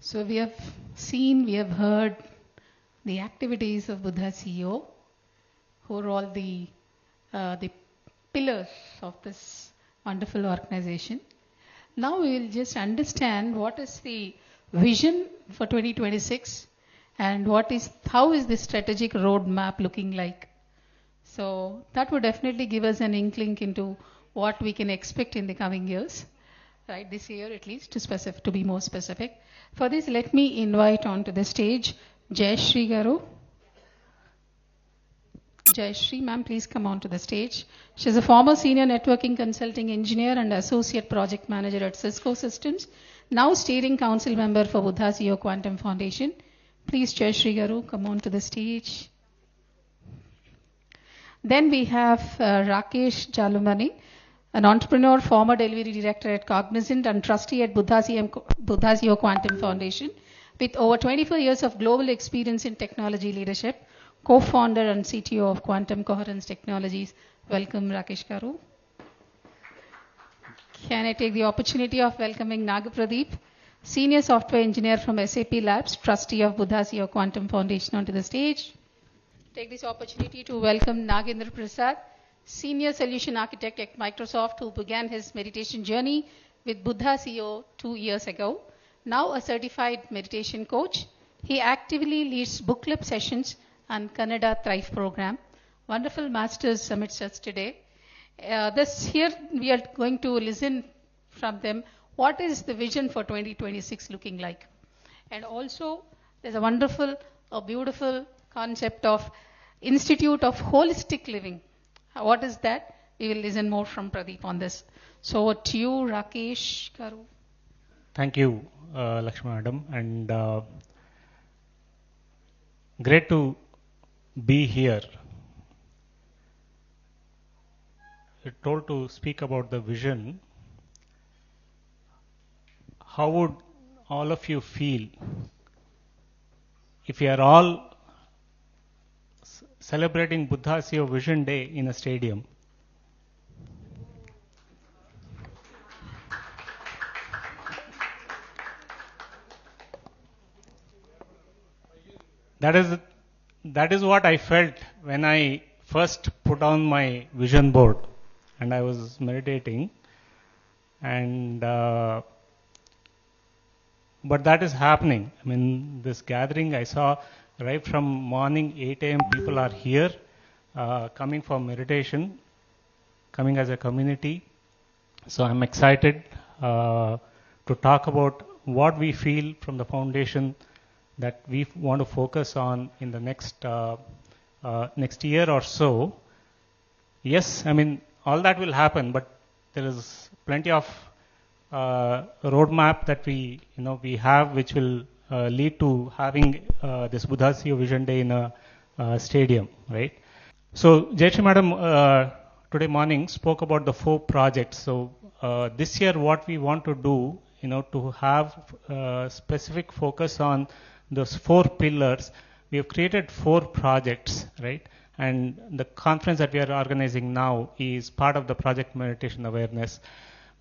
So we have seen, we have heard the activities of Buddha CEO, who are all the pillars of this wonderful organization. Now we will just understand what is the vision for 2026 and how is the strategic roadmap looking like. So that would definitely give us an inkling into what we can expect in the coming years, right? This year at least, to be more specific. For this, let me invite onto the stage Jayashree Garu. Jayashree, ma'am, please come on to the stage. She's a former senior networking consulting engineer and associate project manager at Cisco Systems, now steering council member for Buddha CEO Quantum Foundation. Please, Jayashree Garu, come on to the stage. Then we have Rakesh Jalumani, an entrepreneur, former delivery director at Cognizant and trustee at Buddha CEO Quantum Foundation, with over 24 years of global experience in technology leadership, co-founder and CTO of Quantum Coherence Technologies. Welcome, Rakesh Garu. Can I take the opportunity of welcoming Nagapradeep, senior software engineer from SAP Labs, trustee of Buddha CEO Quantum Foundation, onto the stage. Take this opportunity to welcome Nagendra Prasad, senior solution architect at Microsoft, who began his meditation journey with Buddha CEO 2 years ago. Now a certified meditation coach, he actively leads book club sessions and Kannada Thrive program. Wonderful masters amidst us today. Here we are going to listen from them. What is the vision for 2026 looking like? And also, there's a beautiful concept of Institute of Holistic Living. What is that? We will listen more from Pradeep on this. So to you, Rakesh Garu. Thank you, Lakshmi Madam, and great to be here. You're told to speak about the vision. How would all of you feel if we are all celebrating Buddha CEO Vision Day in a stadium? That is what I felt when I first put on my vision board and I was meditating, and but that is happening. I mean, this gathering I saw right from morning 8 a.m. people are here coming for meditation, coming as a community. So I'm excited to talk about what we feel from the foundation that we want to focus on in the next year or so. Yes, I mean, all that will happen, but there is plenty of roadmap that we have, which will lead to having this Buddha CEO Vision Day in a stadium, right? So Jayashree Madam today morning spoke about the 4 projects. So this year what we want to do, to have specific focus on those 4 pillars, we have created 4 projects, right? And the conference that we are organizing now is part of the Project Meditation Awareness,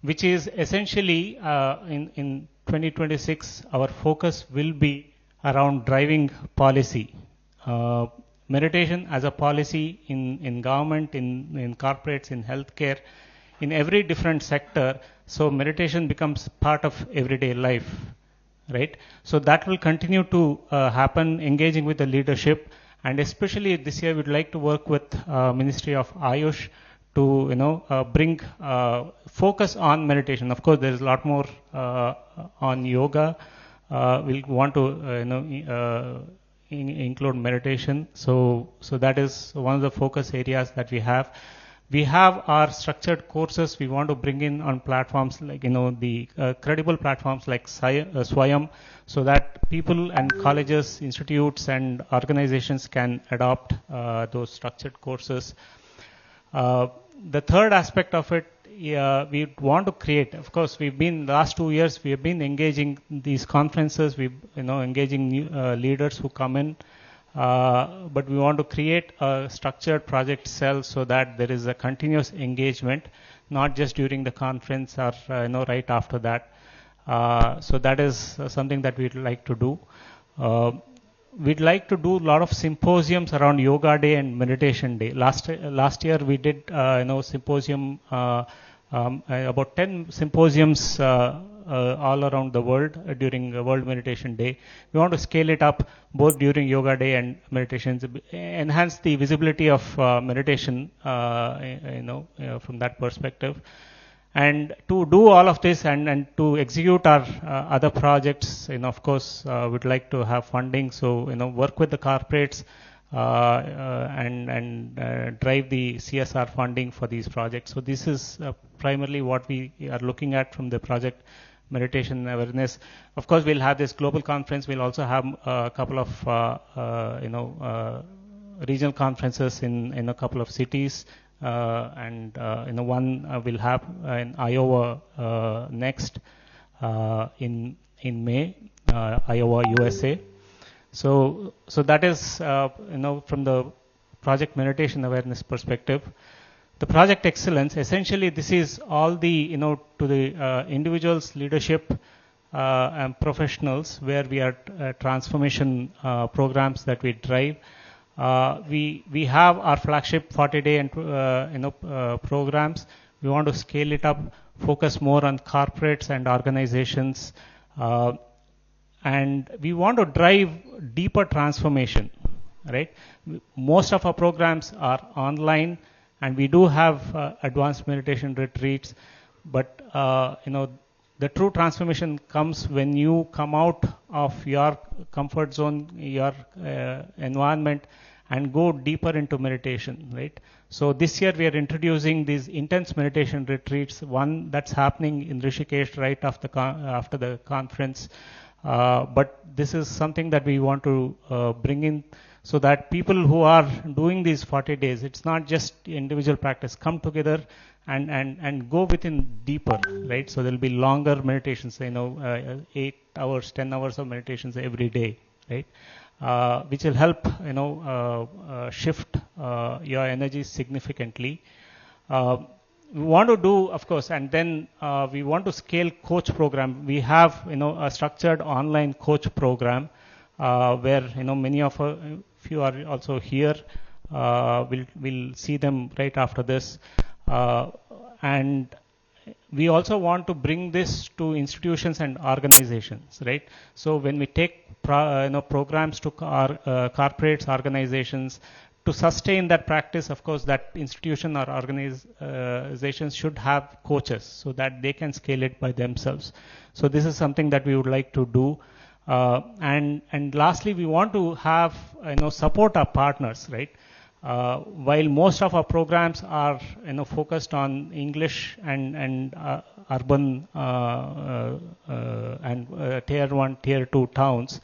which is essentially in 2026, our focus will be around driving policy. Meditation as a policy in government, in corporates, in healthcare, in every different sector. So meditation becomes part of everyday life, right? So that will continue to happen, engaging with the leadership. And especially this year, we'd like to work with Ministry of Ayush to bring focus on meditation. Of course, there is a lot more on yoga. We'll want to include meditation. So that is one of the focus areas that we have. We have our structured courses we want to bring in on platforms like the credible platforms like Swayam, so that people and colleges, institutes, and organizations can adopt those structured courses. The third aspect of it, we want to create. Of course, last 2 years we have been engaging these conferences. We engaging new leaders who come in. But we want to create a structured project cell so that there is a continuous engagement, not just during the conference or right after that. So that is something that we'd like to do. We'd like to do a lot of symposiums around Yoga Day and Meditation Day. Last year we did symposium, about 10 symposiums all around the world during World Meditation Day. We want to scale it up both during Yoga Day and meditations, enhance the visibility of meditation, from that perspective. And to do all of this and to execute our other projects, of course, we'd like to have funding. So, work with the corporates and drive the CSR funding for these projects. So this is primarily what we are looking at from the project Meditation Awareness. Of course, we'll have this global conference. We'll also have a couple of, regional conferences in a couple of cities. One we'll have in Iowa next in May, Iowa, USA. So that is from the project meditation awareness perspective. The project excellence, essentially, this is all the to the individuals, leadership, and professionals where we are transformation programs that we drive. We have our flagship 40-day and programs. We want to scale it up, focus more on corporates and organizations, and we want to drive deeper transformation. Right? Most of our programs are online, and we do have advanced meditation retreats. But the true transformation comes when you come out of your comfort zone, your environment, and go deeper into meditation, right? So this year we are introducing these intense meditation retreats. One that's happening in Rishikesh right after the conference. But this is something that we want to bring in so that people who are doing these 40 days, it's not just individual practice, come together and go within deeper, right? So there'll be longer meditations, 8 hours, 10 hours of meditations every day, right? Which will help, shift your energy significantly. We want to do, of course, and then we want to scale coach program. We have, a structured online coach program where, many of you are also here. We'll see them right after this. And we also want to bring this to institutions and organizations, right? So when we take programs to our corporates, organizations, to sustain that practice, of course, that institution or organizations should have coaches so that they can scale it by themselves. So this is something that we would like to do. And lastly, we want to have, support our partners, right? While most of our programs are, focused on English and urban and tier 1, tier 2 towns,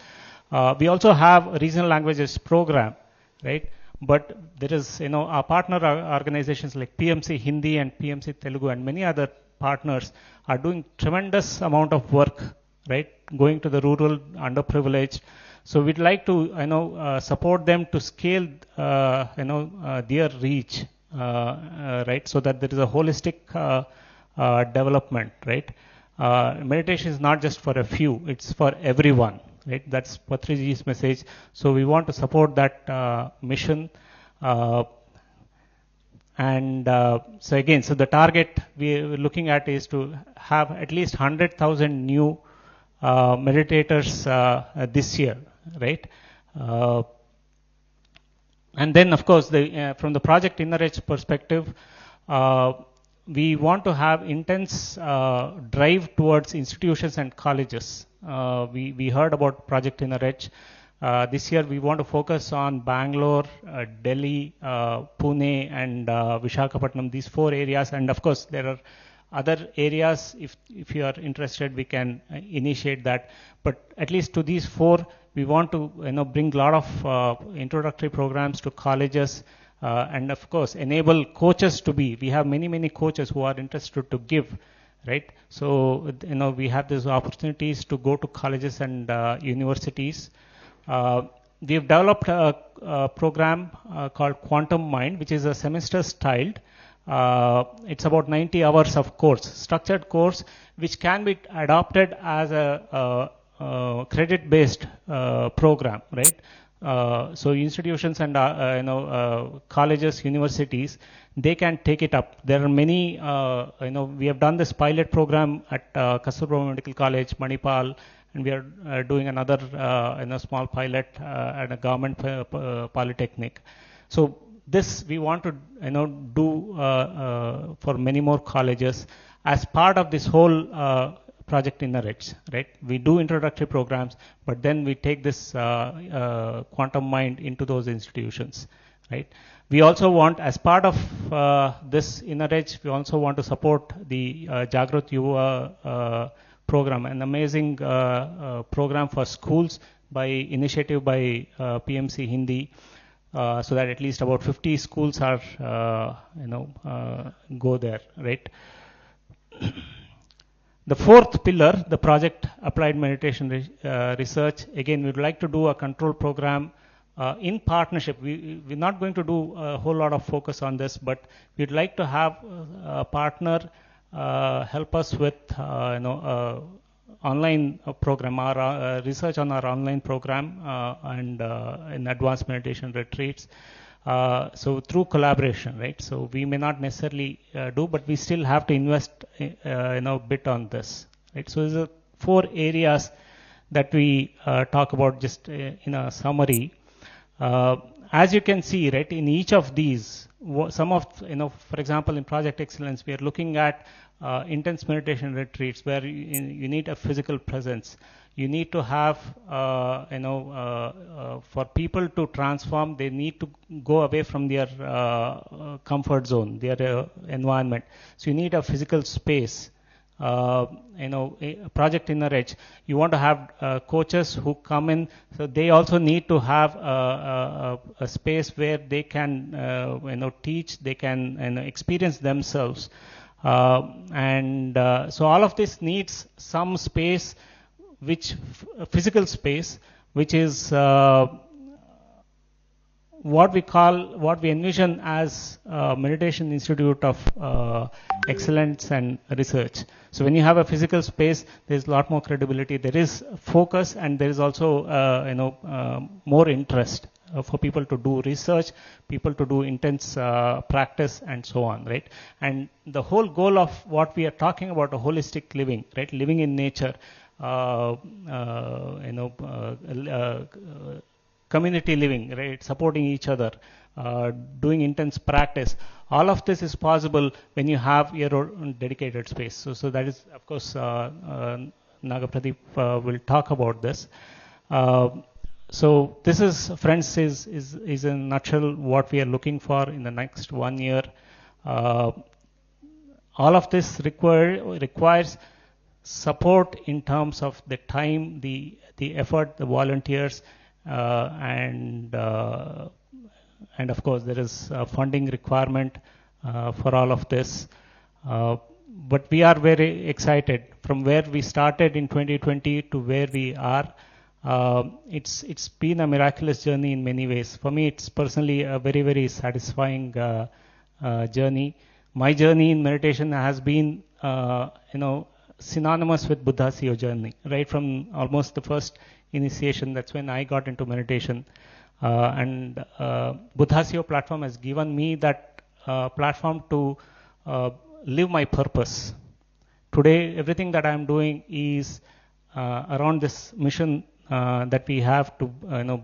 we also have a regional languages program, right? But there is, our partner organizations like PMC Hindi and PMC Telugu and many other partners are doing tremendous amount of work, right? Going to the rural, underprivileged. So we'd like to, support them to scale, their reach, right? So that there is a holistic development, right? Meditation is not just for a few; it's for everyone, right? That's Patriji's message. So we want to support that mission. So the target we're looking at is to have at least 100,000 new meditators this year, right? And then, of course, from the Project Inner Edge perspective, we want to have intense drive towards institutions and colleges. We heard about Project Inner Edge. This year, we want to focus on Bangalore, Delhi, Pune, and Visakhapatnam, these 4 areas. And of course, there are other areas. If you are interested, we can initiate that. But at least to these 4, we want to bring a lot of introductory programs to colleges, and of course enable coaches to be. We have many coaches who are interested to give, right? So we have these opportunities to go to colleges and universities. We have developed a program called Quantum Mind, which is a semester styled. It's about 90 hours of course, structured course, which can be adopted as a credit-based program, right? So institutions and colleges, universities, they can take it up. There are many, we have done this pilot program at Kasturba Medical College, Manipal, and we are doing another small pilot at a government polytechnic. So this we want to do for many more colleges as part of this whole project Inner-Edge, right? We do introductory programs, but then we take this quantum mind into those institutions, right? We also want, as part of this Inner-Edge, we also want to support the Jagrath Yuva program, an amazing program for schools by initiative by PMC Hindi, so that at least about 50 schools are, go there, right? The fourth pillar, the project Applied Meditation Research, again, we'd like to do a control program in partnership. We're not going to do a whole lot of focus on this, but we'd like to have a partner help us with, online program, our research on our online program and in advanced meditation retreats. So through collaboration, right? So we may not necessarily do, but we still have to invest, bit on this, right? So there's 4 areas that we talk about just in a summary. As you can see, right, in each of these, some of, for example, in Project Excellence, we are looking at intense meditation retreats where you need a physical presence. You need to have, for people to transform, they need to go away from their comfort zone, their environment. So you need a physical space. Project Inner-Edge, you want to have coaches who come in, so they also need to have a space where they can, teach, they can experience themselves. So all of this needs some space, which physical space, which is what we envision as Meditation Institute of Excellence and Research. So when you have a physical space, there's a lot more credibility. There is focus, and there is also more interest for people to do research, people to do intense practice, and so on, right? And the whole goal of what we are talking about, a holistic living, right? Living in nature, community living, right? Supporting each other, doing intense practice. All of this is possible when you have your own dedicated space. So that is, of course, Nagapradeep will talk about this. So this is, friends, is in a nutshell what we are looking for in the next 1 year. All of this requires support in terms of the time, the effort, the volunteers, and of course there is a funding requirement for all of this. But we are very excited from where we started in 2020 to where we are. It's been a miraculous journey in many ways. For me, it's personally a very, very satisfying journey. My journey in meditation has been, synonymous with Buddha's yoga journey, right from almost the first initiation. That's when I got into meditation, and Buddha's yoga platform has given me that platform to live my purpose. Today, everything that I'm doing is around this mission that we have to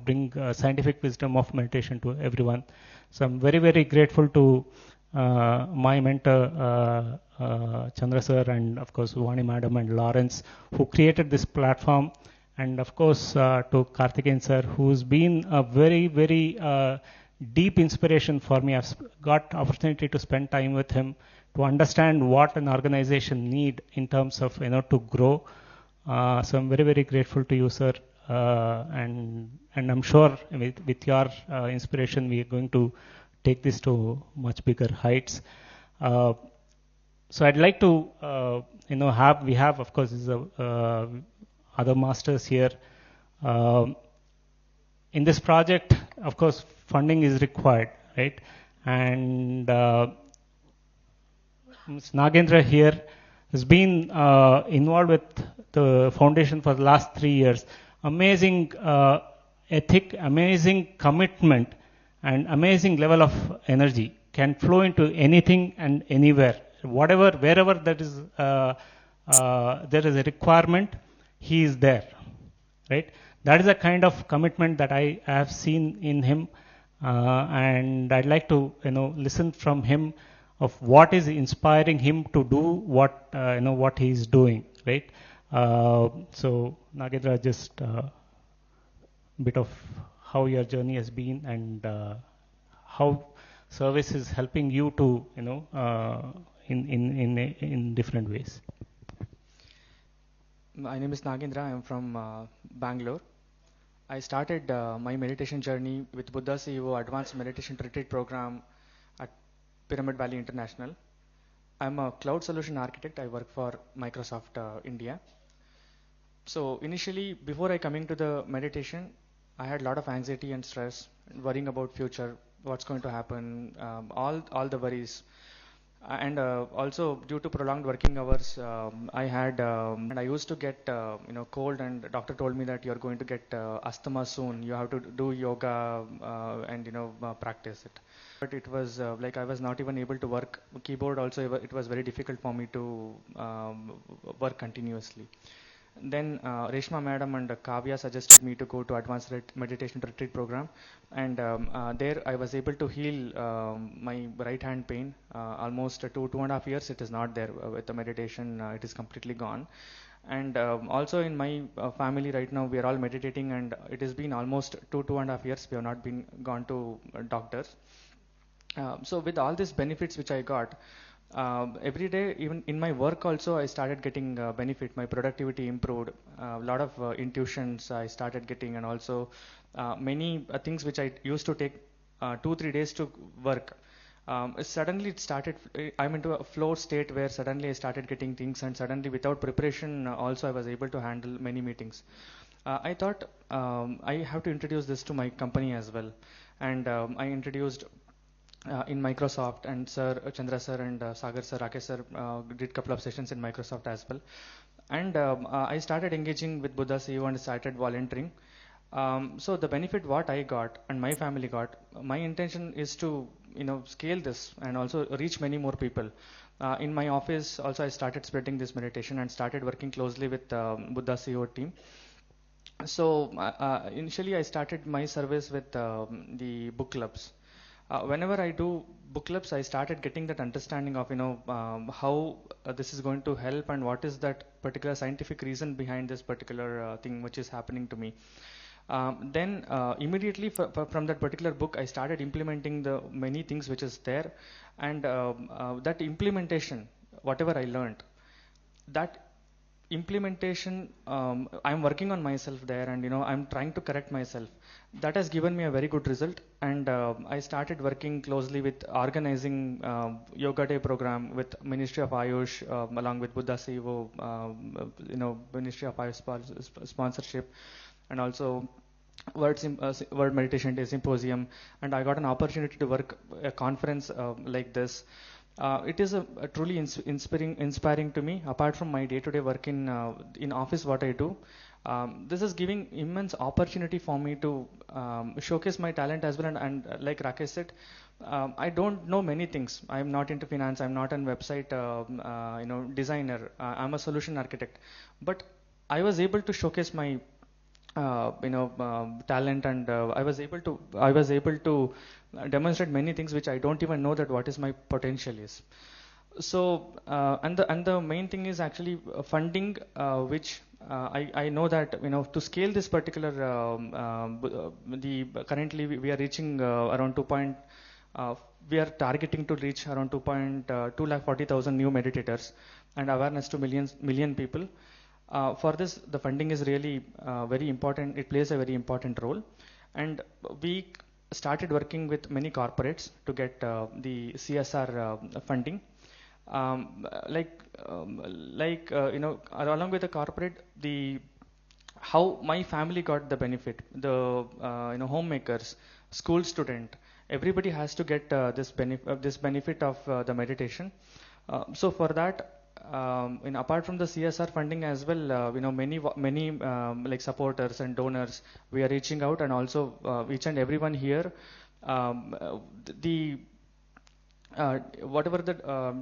bring scientific wisdom of meditation to everyone. So I'm very, very grateful to my mentor Chandra sir, and of course Vani madam and Lawrence, who created this platform, and of course to Karthikeyan sir, who's been a very, very deep inspiration for me. I've got opportunity to spend time with him to understand what an organization need in terms of to grow. So I'm very, very grateful to you, sir, and I'm sure with your inspiration we are going to take this to much bigger heights. So I'd like to we have of course other masters here. In this project, of course, funding is required, right? And Ms. Nagendra here has been involved with the foundation for the last 3 years. Amazing ethic, amazing commitment, and amazing level of energy can flow into anything and anywhere. Whatever, wherever that is, there is a requirement, he is there, right? That is the kind of commitment that I have seen in him, and I'd like to, listen from him of what is inspiring him to do what he is doing, right? So Nagendra, just bit of how your journey has been and how service is helping you to, in different ways. My name is Nagendra. I am from Bangalore. I started my meditation journey with Buddha CEO Advanced Meditation Retreat Program at Pyramid Valley International. I'm a cloud solution architect. I work for Microsoft India. So initially, before I coming to the meditation, I had a lot of anxiety and stress, worrying about future, what's going to happen, all the worries. And also due to prolonged working hours, I had and I used to get cold, and the doctor told me that you're going to get asthma soon. You have to do yoga and practice it. But it was like I was not even able to work keyboard. Also, it was very difficult for me to work continuously. Then Reshma madam and Kavya suggested me to go to Advanced Meditation Retreat Program, and there I was able to heal my right hand pain. Almost 2.5 years it is not there with the meditation. It is completely gone. And also in my family right now we are all meditating, and it has been almost 2.5 years we have not been gone to doctors. So with all these benefits which I got, every day, even in my work also, I started getting benefit. My productivity improved. A lot of intuitions I started getting, and also many things which I used to take 2-3 days to work. Suddenly it started, I'm into a flow state where suddenly I started getting things, and suddenly without preparation also I was able to handle many meetings. I thought I have to introduce this to my company as well, and I introduced in Microsoft, and Sir Chandra sir and Sagar sir, Rakesh sir did couple of sessions in Microsoft as well. And I started engaging with Buddha CEO and started volunteering. So the benefit what I got and my family got, my intention is to scale this and also reach many more people. In my office also I started spreading this meditation and started working closely with Buddha CEO team. So initially I started my service with the book clubs. Whenever I do book clubs, I started getting that understanding of how this is going to help and what is that particular scientific reason behind this particular thing which is happening to me. Then immediately from that particular book, I started implementing the many things which is there, and that implementation, whatever I learned, that implementation, I'm working on myself there, and I'm trying to correct myself. That has given me a very good result, and I started working closely with organizing yoga day program with Ministry of Ayush along with Buddha CEO, Ministry of Ayush sponsorship, and also World Meditation Day Symposium, and I got an opportunity to work a conference like this. It is a truly inspiring to me. Apart from my day-to-day work in office, what I do, this is giving immense opportunity for me to showcase my talent as well. And like Rakesh said, I don't know many things. I'm not into finance. I'm not a website designer. I'm a solution architect. But I was able to showcase my talent, and I was able to demonstrate many things which I don't even know that what is my potential is. So and the main thing is actually funding, which I know that to scale this particular currently we are reaching around we are targeting to reach around 240,000 new meditators and awareness to million people. For this, the funding is really very important. It plays a very important role, and we started working with many corporates to get the CSR funding. Along with the corporate, how my family got the benefit, the homemakers, school student, everybody has to get this benefit of the meditation. So for that, apart from the CSR funding as well, many like supporters and donors, we are reaching out, and also each and everyone here, the whatever the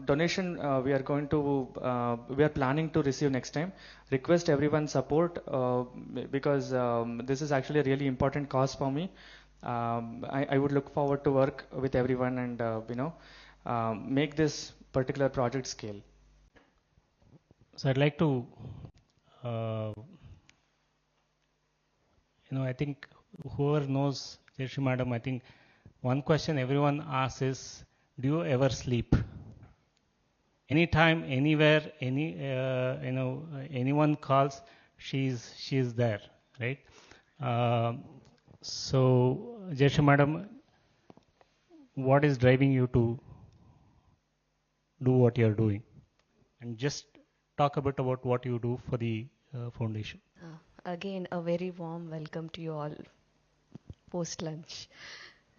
donation we are planning to receive next time, request everyone's support, because this is actually a really important cause for me. I would look forward to work with everyone and make this particular project scale. So I'd like to, I think whoever knows Jayashree Madam, I think one question everyone asks is, do you ever sleep? Anytime, anywhere, anyone calls, she's there, right? So Jayashree Madam, what is driving you to do what you're doing? And just talk a bit about what you do for the foundation. Again, a very warm welcome to you all post lunch.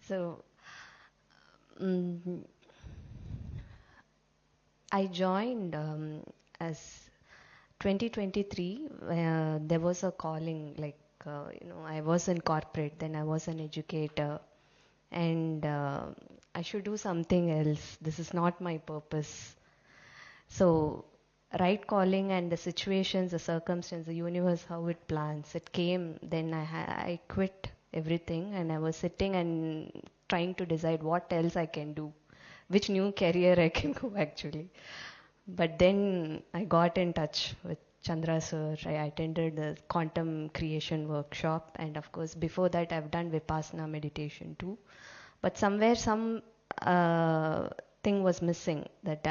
So, I joined as 2023. There was a calling, I was in corporate, then I was an educator, and I should do something else. This is not my purpose. So, right calling and the situations, the circumstance, the universe, how it plans, it came. Then I quit everything, and I was sitting and trying to decide what else I can do, which new career I can go actually. But then I got in touch with Chandra sir. I attended the quantum creation workshop, and of course before that I've done Vipassana meditation too. But somewhere some thing was missing, that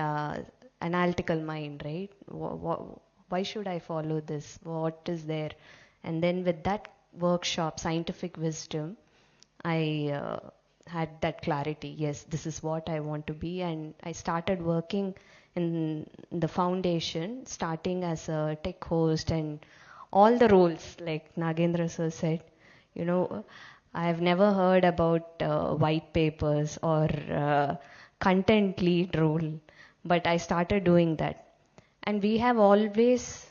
analytical mind, right? Why should I follow this? What is there? And then with that workshop, scientific wisdom, I had that clarity. Yes, this is what I want to be. And I started working in the foundation, starting as a tech host and all the roles, like Nagendra sir said. I have never heard about white papers or content lead role, but I started doing that. And we have always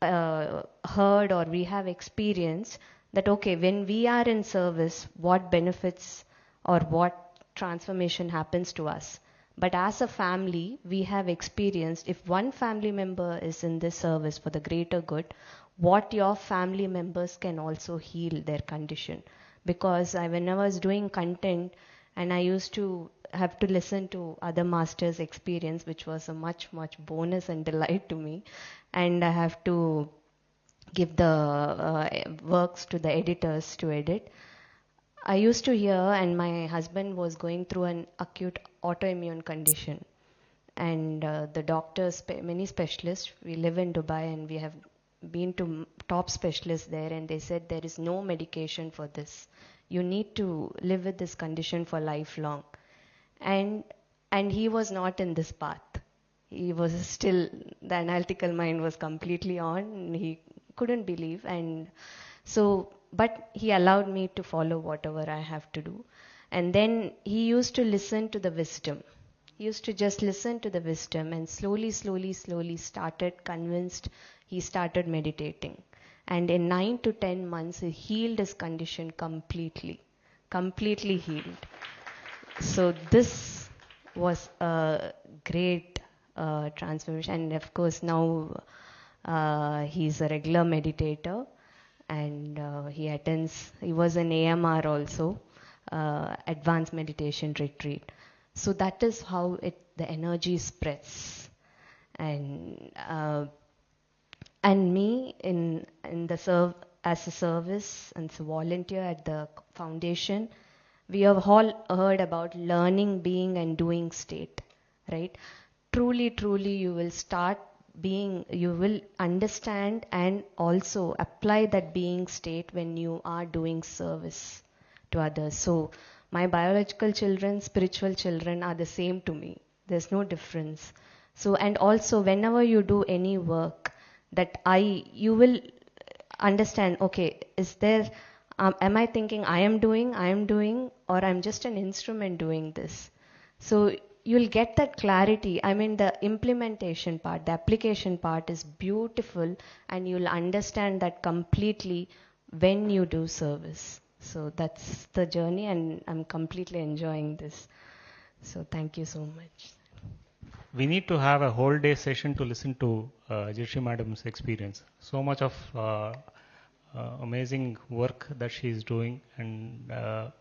heard, or we have experienced that, okay, when we are in service, what benefits or what transformation happens to us. But as a family, we have experienced, if one family member is in this service for the greater good, what your family members can also heal their condition. Because when I was doing content, and I used to have to listen to other masters' experience, which was a much bonus and delight to me, and I have to give the works to the editors to edit. I used to hear, and my husband was going through an acute autoimmune condition, and the doctors, many specialists, we live in Dubai and we have been to top specialists there, and they said there is no medication for this. You need to live with this condition for lifelong. And he was not in this path. He was still, the analytical mind was completely on. He couldn't believe, and so, but he allowed me to follow whatever I have to do. And then he used to listen to the wisdom. He used to just listen to the wisdom, and slowly started convinced. He started meditating, and in 9 to 10 months he healed his condition completely healed. So this was a great transformation, and of course now he's a regular meditator, and he was an AMR also, advanced meditation retreat. So that is how the energy spreads. And me in the as a service and as a volunteer at the foundation, we have all heard about learning, being and doing state, right? Truly you will start being, you will understand and also apply that being state when you are doing service to others. So my biological children, spiritual children are the same to me. There's no difference. So, and also whenever you do any work, you will understand, okay, is there, am I thinking I am doing, or I'm just an instrument doing this? So you'll get that clarity. I mean, the implementation part, the application part is beautiful, and you'll understand that completely when you do service. So that's the journey, and I'm completely enjoying this. So thank you so much. We need to have a whole day session to listen to Jayashree Madam's experience. So much of amazing work that she is doing, and the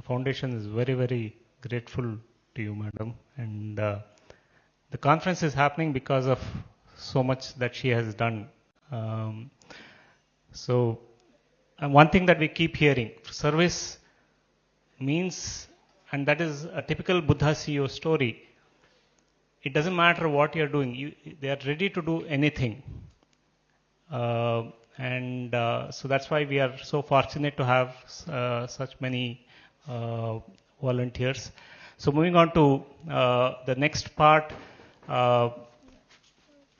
foundation is very, very grateful to you, Madam. And the conference is happening because of so much that she has done. So one thing that we keep hearing, service means, and that is a typical Buddha CEO story. It doesn't matter what you're doing. They are ready to do anything. So that's why we are so fortunate to have such many volunteers. So moving on to the next part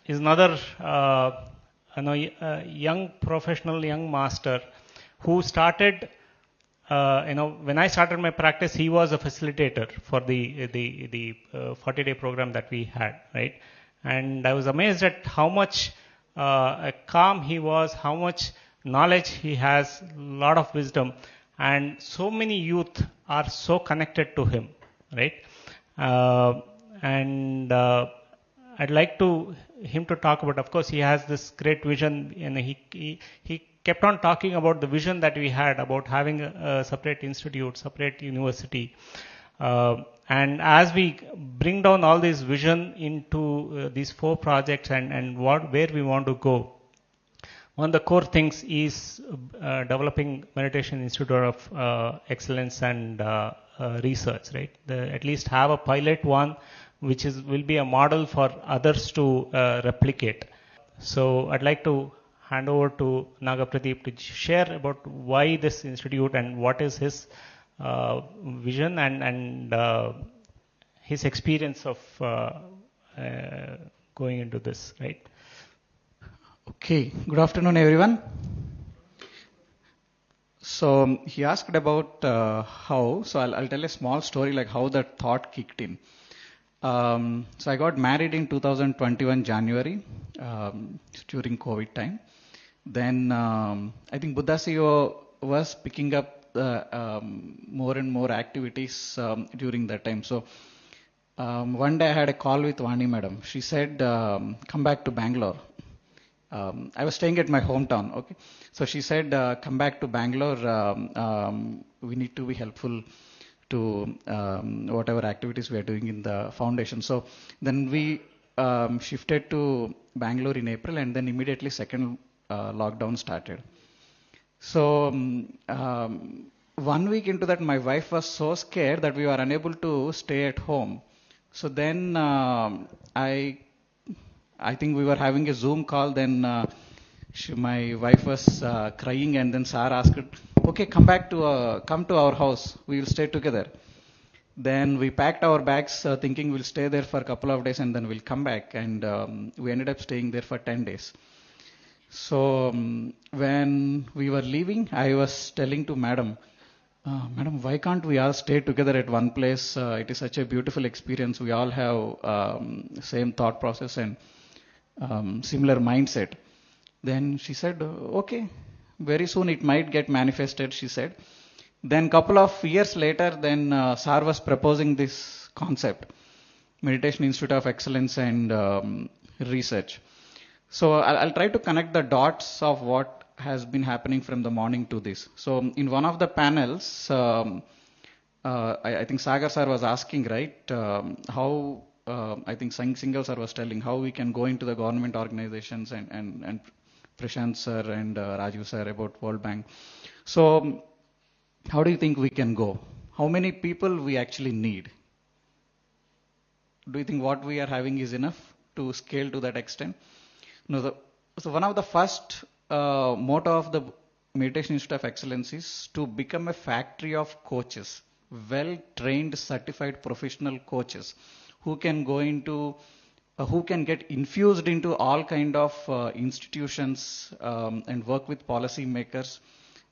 is another young professional, young master who started. When I started my practice, he was a facilitator for the 40-day program that we had, right? And I was amazed at how much calm he was, how much knowledge he has, a lot of wisdom, and so many youth are so connected to him, right? I'd like him to talk about. Of course, he has this great vision, and he kept on talking about the vision that we had about having a separate institute, separate university. And as we bring down all this vision into these 4 projects and where we want to go, one of the core things is developing Meditation Institute of Excellence and research, right? At least have a pilot one, which will be a model for others to replicate. So I'd like to hand over to Naga Pradeep to share about why this institute and what is his vision and his experience of going into this, right? Okay, good afternoon everyone. So he asked about how, so I'll tell a small story like how that thought kicked in. So I got married in 2021 January during COVID time. Then I think Buddha CEO was picking up more and more activities during that time. So one day I had a call with Vani Madam. She said, come back to Bangalore. I was staying at my hometown. Okay, so she said, come back to Bangalore. We need to be helpful to whatever activities we are doing in the foundation. So then we shifted to Bangalore in April, and then immediately second lockdown started. So 1 week into that, my wife was so scared that we were unable to stay at home. So then I think we were having a Zoom call. Then my wife was crying, and then Sir asked, "Okay, come to our house. We will stay together." Then we packed our bags, thinking we'll stay there for a couple of days and then we'll come back. And we ended up staying there for 10 days. So when we were leaving, I was telling to Madam, Madam, why can't we all stay together at one place? It is such a beautiful experience. We all have same thought process and similar mindset. Then she said, okay, very soon it might get manifested, she said. Then couple of years later, then Sar was proposing this concept, Meditation Institute of Excellence and Research. So I'll try to connect the dots of what has been happening from the morning to this. So in one of the panels, I think Sagar sir was asking, right, how, I think Singhal sir was telling how we can go into the government organizations and Prashant sir and Rajiv sir about World Bank. So how do you think we can go? How many people we actually need? Do you think what we are having is enough to scale to that extent? No. So one of the first motto of the Meditation Institute of Excellence is to become a factory of coaches, well-trained, certified professional coaches who can go into, who can get infused into all kind of institutions and work with policy makers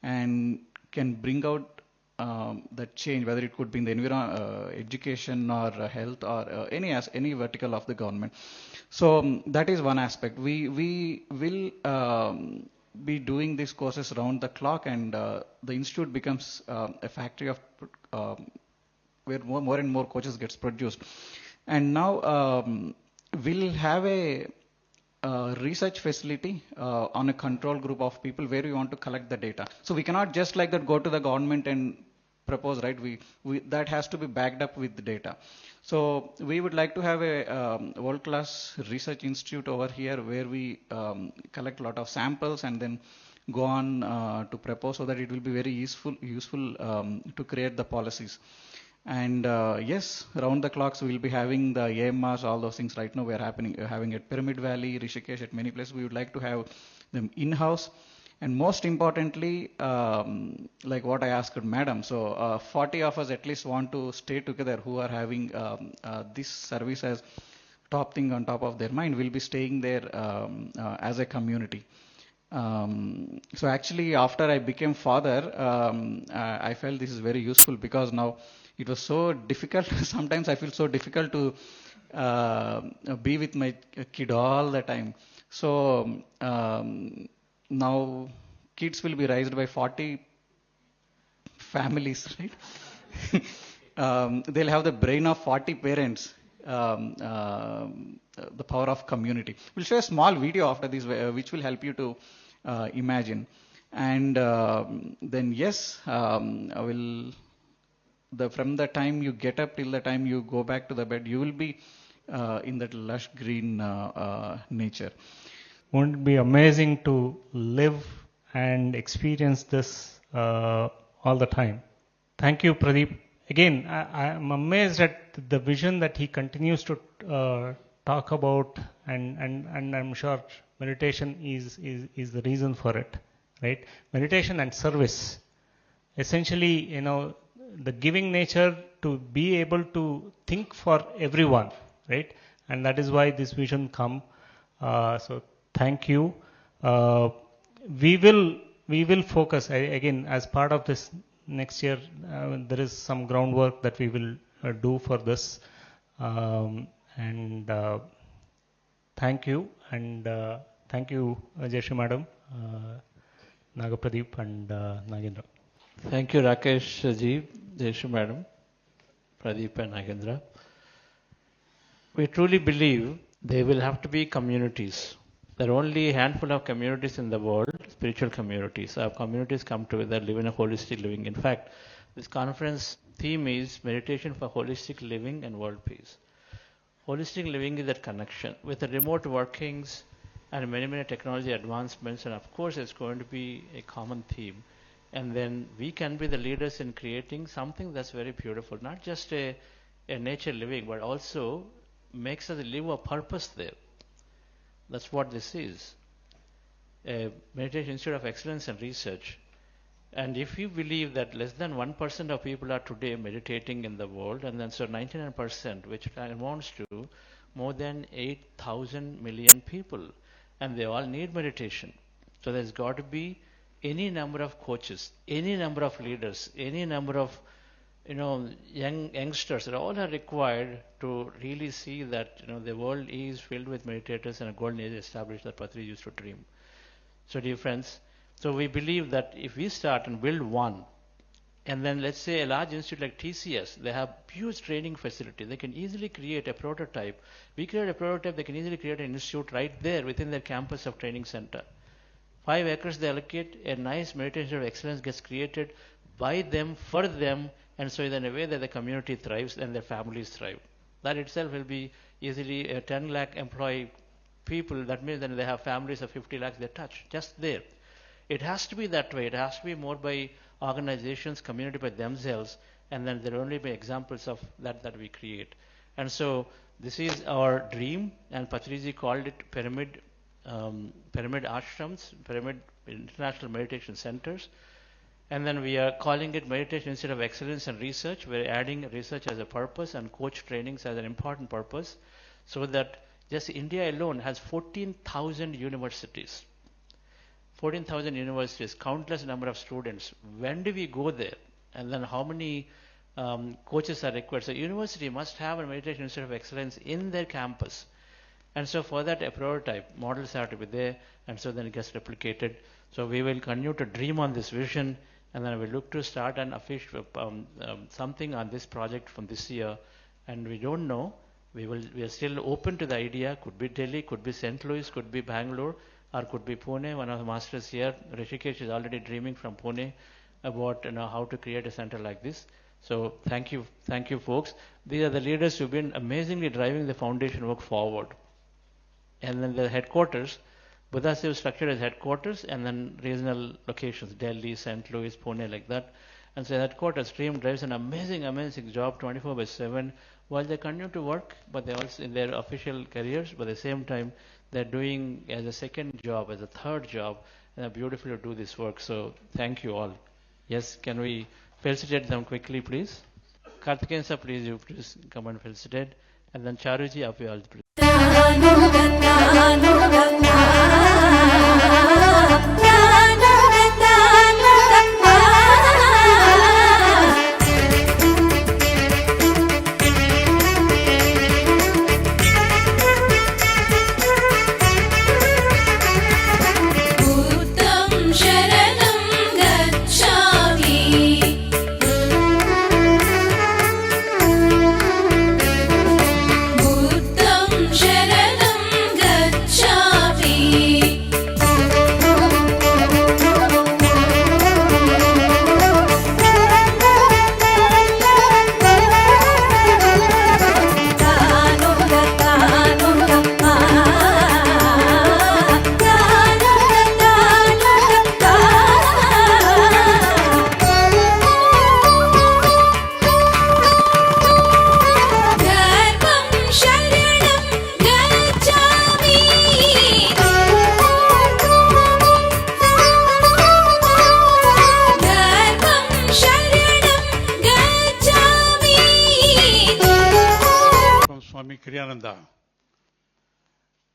and can bring out that change, whether it could be in the education or health or any vertical of the government. So that is one aspect. We will be doing these courses round the clock, and the institute becomes a factory of where more and more coaches gets produced. And now we'll have a research facility on a control group of people where we want to collect the data. So we cannot just like that go to the government and propose, right? We that has to be backed up with the data. So we would like to have a world-class research institute over here where we collect a lot of samples and then go on to propose, so that it will be very useful to create the policies. And yes, round the clocks we'll be having the AMRs, all those things. Right now we are having at Pyramid Valley, Rishikesh, at many places. We would like to have them in-house. And most importantly, like what I asked Madam, so 40 of us at least want to stay together who are having this service as top thing on top of their mind. We'll be staying there as a community. So actually, after I became father, I felt this is very useful, because now it was so difficult. Sometimes I feel so difficult to be with my kid all the time. So now kids will be raised by 40 families, right? They'll have the brain of 40 parents. The power of community. We'll show a small video after this, which will help you to imagine. And then yes, from the time you get up till the time you go back to the bed, you will be in that lush green nature. Won't it be amazing to live and experience this all the time? Thank you, Pradeep. Again, I am amazed at the vision that he continues to talk about, and I'm sure meditation is the reason for it, right? Meditation and service. Essentially, the giving nature to be able to think for everyone, right? And that is why this vision come. So thank you. We will focus again as part of this next year. There is some groundwork that we will do for this, and thank you, and thank you, Jayashree Madam, Nagapradeep, and Nagendra. Thank you, Rakesh ji, Jayashree Madam, Pradeep and Nagendra. We truly believe there will have to be communities. There are only a handful of communities in the world, spiritual communities. Our communities come together, live in a holistic living. In fact, this conference theme is meditation for holistic living and world peace. Holistic living is that connection with the remote workings and many technology advancements, and of course it's going to be a common theme. And then we can be the leaders in creating something that's very beautiful, not just a nature living, but also makes us live a purpose there. That's what this is. A Meditation Institute of Excellence and Research. And if you believe that less than 1% of people are today meditating in the world, and then so 99%, which amounts to more than 8,000 million people, and they all need meditation. So there's got to be any number of coaches, any number of leaders, any number of youngsters, that all are required to really see that the world is filled with meditators and a golden age established that Patriji used to dream. So dear friends, so we believe that if we start and build one, and then let's say a large institute like TCS, they have huge training facility. They can easily create a prototype. We create a prototype, they can easily create an institute right there within their campus of training center. 5 acres they allocate, a nice meditation of excellence gets created by them, for them, and so in a way that the community thrives and their families thrive. That itself will be easily a 10 lakh employee people. That means that they have families of 50 lakhs they touch, just there. It has to be that way. It has to be more by organizations, community by themselves, and then there will only be examples of that we create. And so this is our dream, and Patriji called it pyramid ashrams, pyramid international meditation centers. And then we are calling it Meditation Institute of Excellence and Research. We're adding research as a purpose and coach trainings as an important purpose, so that just India alone has 14,000 universities. 14,000 universities, countless number of students. When do we go there? And then how many coaches are required? So university must have a meditation institute of excellence in their campus. And so for that, a prototype, models have to be there, and so then it gets replicated. So we will continue to dream on this vision, and then we look to start an official something on this project from this year. And we don't know. We are still open to the idea. Could be Delhi, could be St. Louis, could be Bangalore, or could be Pune. One of the masters here, Rishikesh, is already dreaming from Pune about how to create a center like this. So thank you, folks. These are the leaders who've been amazingly driving the foundation work forward. And then the headquarters, Buddha Seva structured as headquarters, and then regional locations, Delhi, St. Louis, Pune, like that. And so headquarters team drives an amazing job 24/7 while they continue to work, but they're also in their official careers, but at the same time, they're doing as a second job, as a third job, and they're beautiful to do this work. So thank you all. Yes, can we felicitate them quickly, please? Karthikeyan sir, please, you please come and felicitate. And then Charuji, up you all, please.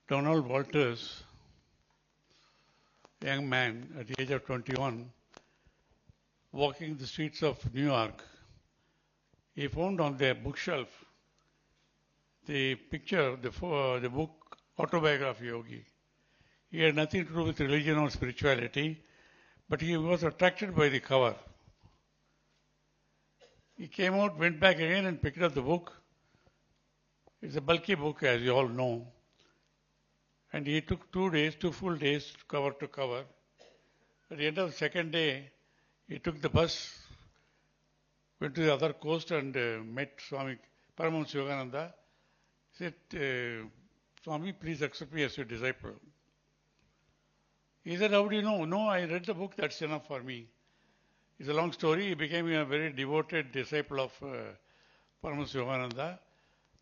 Donald Walters, young man at the age of 21, walking the streets of New York, he found on their bookshelf the picture, the book Autobiography Yogi. He had nothing to do with religion or spirituality, but he was attracted by the cover. He came out, went back again and picked up the book. It's a bulky book, as you all know. And he took 2 full days, cover to cover. At the end of the second day, he took the bus, went to the other coast and met Swami Paramahansa Yogananda. He said, Swami, please accept me as your disciple. He said, how do you know? No, I read the book, that's enough for me. It's a long story. He became a very devoted disciple of Paramahansa Yogananda,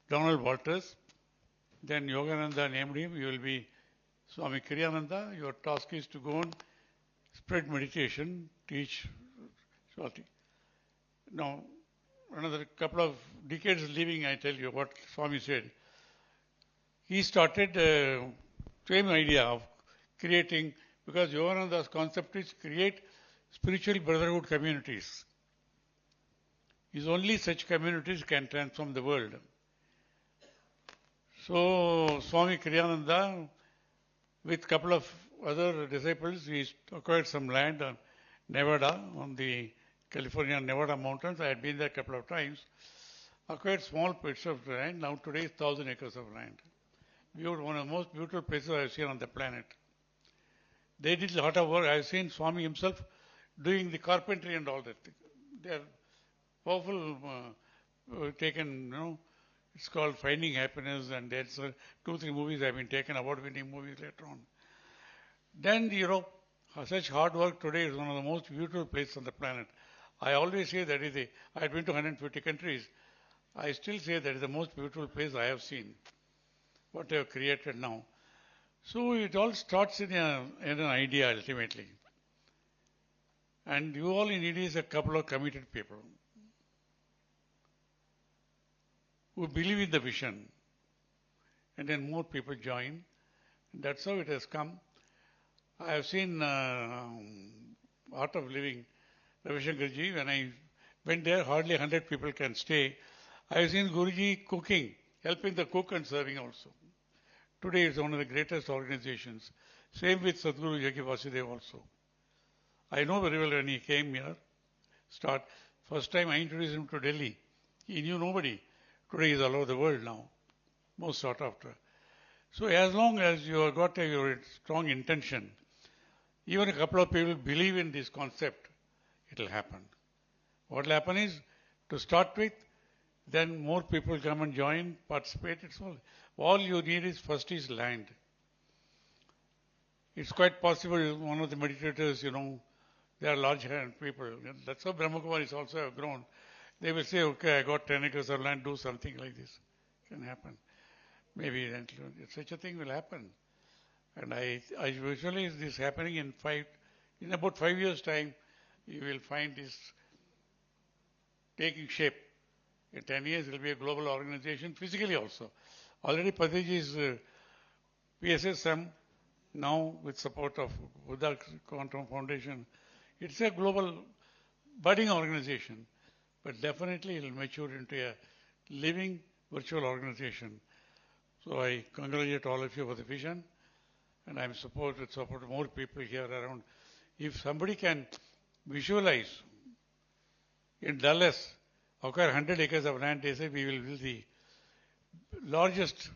Donald Walters. Then Yogananda named him, you will be Swami Kriyananda. Your task is to go and spread meditation, teach Swati. Now, another couple of decades leaving, I tell you what Swami said. He started same idea of creating, because Yogananda's concept is create spiritual brotherhood communities. Is only such communities can transform the world. So Swami Kriyananda, with a couple of other disciples, he acquired some land on Nevada, on the California Nevada mountains. I had been there a couple of times. Acquired small bits of land. Now today is 1,000 acres of land. One of the most beautiful places I have seen on the planet. They did a lot of work. I have seen Swami himself doing the carpentry and all that. They are powerful, taken, it's called Finding Happiness, and there's 2-3 movies have been taken, award-winning movies later on. Then, such hard work today is one of the most beautiful places on the planet. I always say that I have been to 150 countries. I still say that is the most beautiful place I have seen. What they have created now. So it all starts in an idea ultimately. And you all need is a couple of committed people who believe in the vision. And then more people join. And that's how it has come. I have seen Art of Living, Ravi Shankarji, when I Went there, hardly 100 people can stay. I have seen Guruji cooking, helping the cook and serving also. Today it's one of the greatest organizations. Same with Sadhguru Yogi Vasudev also. I know very well when he came here, first time I introduced him to Delhi. He knew nobody. Today he's all over the world now. Most sought after. So as long as you have got your strong intention, even a couple of people believe in this concept, it will happen. What will happen is, to start with, then more people come and join, participate. It's all you need is first is land. It's quite possible one of the meditators, they are large hand people. That's how Brahmakumaris also have grown. They will say, okay, I got 10 acres of land, do something like this. Can happen. Maybe such a thing will happen. And I visualize this happening in about 5 years' time, you will find this taking shape. In 10 years, it will be a global organization, physically also. Already Patriji is PSSM, now with support of Buddha Quantum Foundation. It's a global budding organization, but definitely it will mature into a living virtual organization. So I congratulate all of you for the vision, and I'm support more people here around. If somebody can visualize in Dallas, acquire 100 acres of land, they say we will build the largest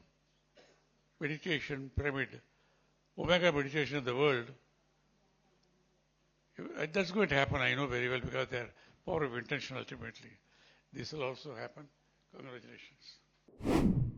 meditation pyramid, Omega meditation in the world. That's going to happen, I know very well, because they are power of intention ultimately. This will also happen. Congratulations.